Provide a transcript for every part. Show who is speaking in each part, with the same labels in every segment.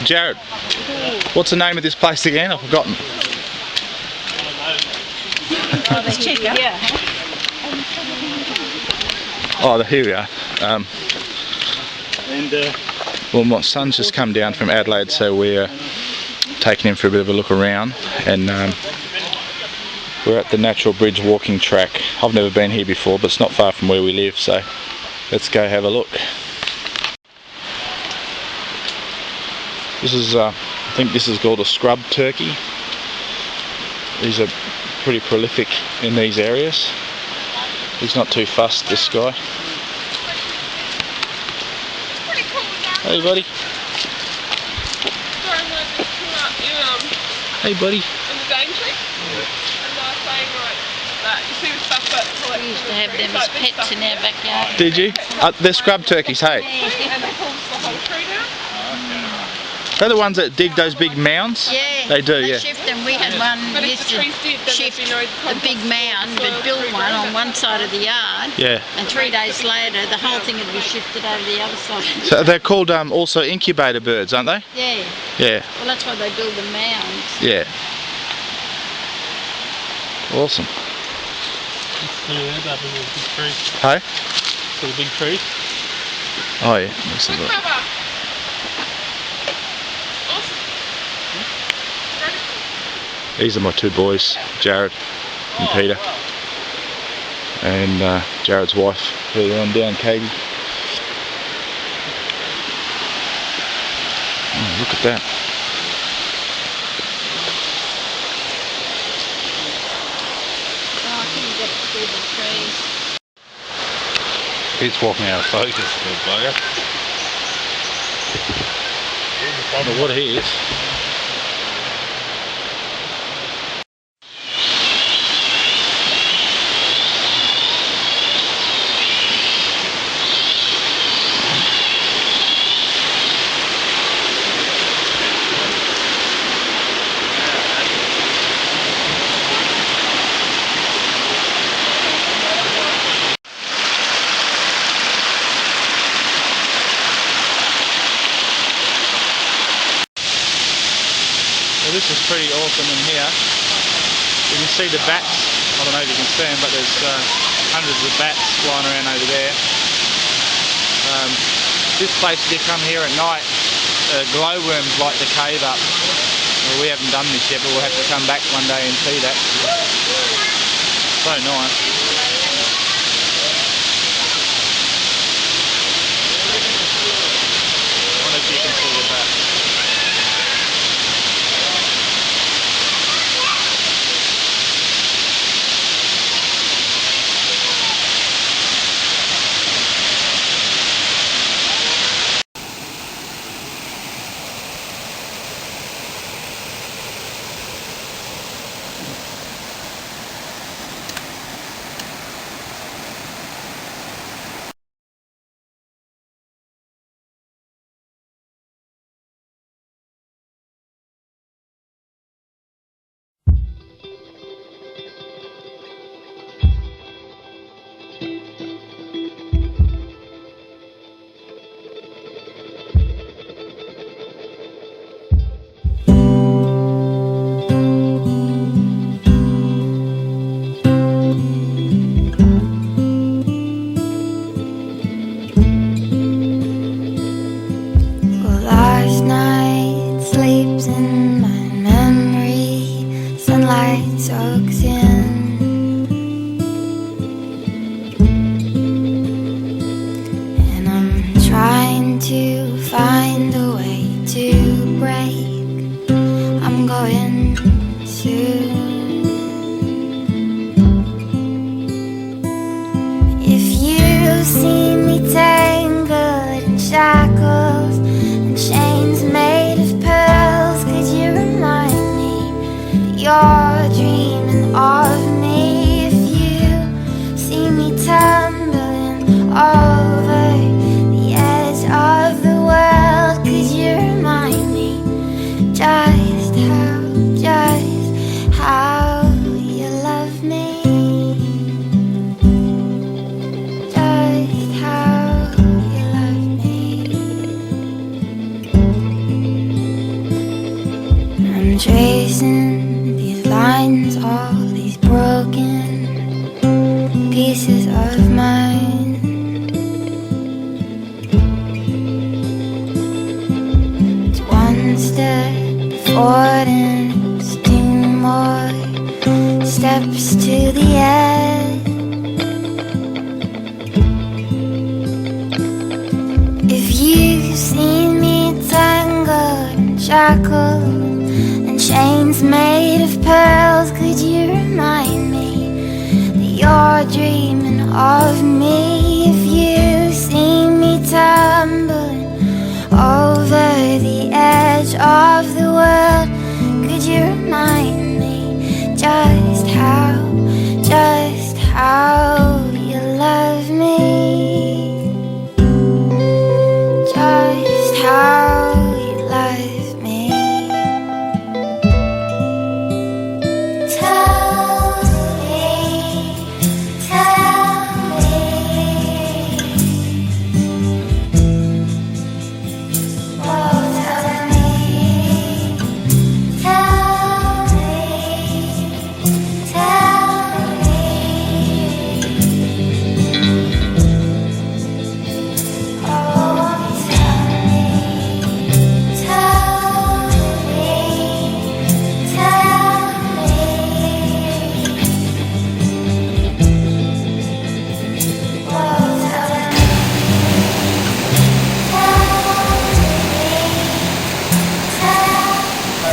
Speaker 1: Jared, what's the name of this place again? I've forgotten.
Speaker 2: Let's check it. Yeah.
Speaker 1: Oh, here we are. Well, my son's just come down from Adelaide, so we're taking him for a bit of a look around, and we're at the Natural Bridge walking track. I've never been here before, but it's not far from where we live, so let's go have a look. This is, I think this is called a scrub turkey. These are pretty prolific in these areas. He's not too fussed, this guy. Hey buddy. Hey buddy.
Speaker 2: We used to have them as pets in our backyard.
Speaker 1: Did you? They're scrub turkeys, hey? They're the ones that dig those big mounds?
Speaker 2: Yeah.
Speaker 1: They do, yeah.
Speaker 2: Shift them. We had one, used to shift a big mound, but built one on one side of the yard.
Speaker 1: Yeah.
Speaker 2: And 3 days later, the whole thing would be shifted over the other side.
Speaker 1: So they're called also incubator birds, aren't they?
Speaker 2: Yeah.
Speaker 1: Yeah.
Speaker 2: Well, that's why they build the mounds.
Speaker 1: Yeah. Awesome. Hey?
Speaker 3: For the big tree.
Speaker 1: Oh yeah, looks like that. These are my two boys, Jared and Peter, and Jared's wife further on down, Katie. Oh, look at that.
Speaker 2: Oh, I couldn't get through the trees.
Speaker 3: He's walking out of focus, little bugger.
Speaker 1: I don't know what he is. Well, this is pretty awesome in here. You can see the bats. I don't know if you can see them, but there's hundreds of bats flying around over there. This place, if you come here at night, glowworms like to cave up. Well, we haven't done this yet, but we'll have to come back one day and see that. So nice. I wonder if you can see the bats.
Speaker 4: I'm tracing these lines, all these broken pieces of mine. It's one step forward and it's two more steps to the edge. If you've seen me tangled and shackled and chains made of pearls, could you remind me that you're dreaming of me? If you've seen me tumbling over the edge of the world, could you remind me just how you love me? Just how you love me. Tell me, oh, tell me,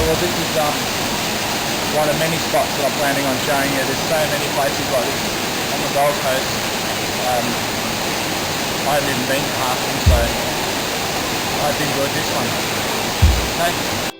Speaker 5: Well, this is one of many spots that I'm planning on showing you. There's so many places like this on the Gold Coast. I haven't even been to half of them, so I hope you enjoyed this one. Okay.